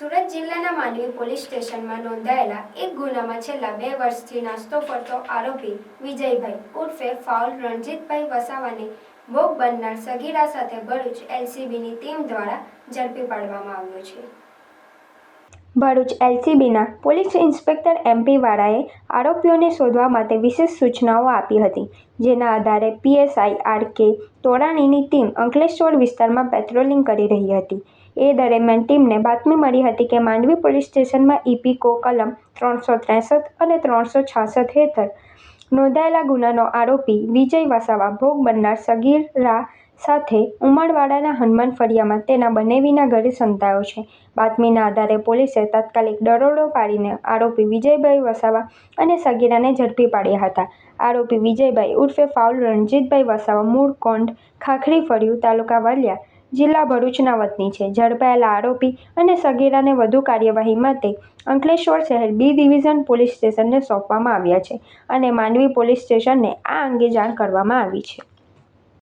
સુરત જિલ્લાના માંડવી પોલીસ સ્ટેશનમાં નોંધાયેલા એક ગુનામાં છેલ્લા 2 વર્ષથી નાસ્તો ફરતો આરોપી વિજયભાઈ ઉર્ફે ફાઉલ રણજીતભાઈ વસાવાને ભોગ બનનાર સગીરા સાથે ભરૂચ એલસીબીની ટીમ દ્વારા ઝડપી પાડવામાં આવ્યો છે. ભરૂચ એલસીબીના પોલીસ ઇન્સ્પેક્ટર એમપી વાળાએ આરોપીઓને શોધવા માટે વિશેષ સૂચનાઓ આપી હતી, જેના આધારે પીએસઆઈ આર.કે. તોરાણીની ટીમ અંકલેશ્વર વિસ્તારમાં પેટ્રોલિંગ કરી રહી હતી. એ દરમિયાન ટીમને બાતમી મળી હતી કે માંડવી પોલીસ સ્ટેશનમાં ઇપીકો કલમ 363 અને 366 હેઠળ નોંધાયેલા ગુનાનો આરોપી વિજય વસાવા ભોગ બનનાર સગીરા સાથે ઉમરવાડાના હનુમાન ફળિયામાં તેના બનેવીના ઘરે સંતાયો છે. બાતમીના આધારે પોલીસે તાત્કાલિક દરોડો પાડીને આરોપી વિજયભાઈ વસાવા અને સગીરાને ઝડપી પાડ્યા હતા. આરોપી વિજયભાઈ ઉર્ફે ફાઉલ રણજીતભાઈ વસાવા મૂળ કોંઢ ખાખરી ફળિયું, તાલુકા વાલિયા, જિલ્લા ભરૂચના વતની છે. ઝડપાયેલા આરોપી અને સગીરાને વધુ કાર્યવાહી માટે અંકલેશ્વર શહેર બી ડિવિઝન પોલીસ સ્ટેશનને સોંપવામાં આવ્યા છે અને માંડવી પોલીસ સ્ટેશનને આ અંગે જાણ કરવામાં આવી છે.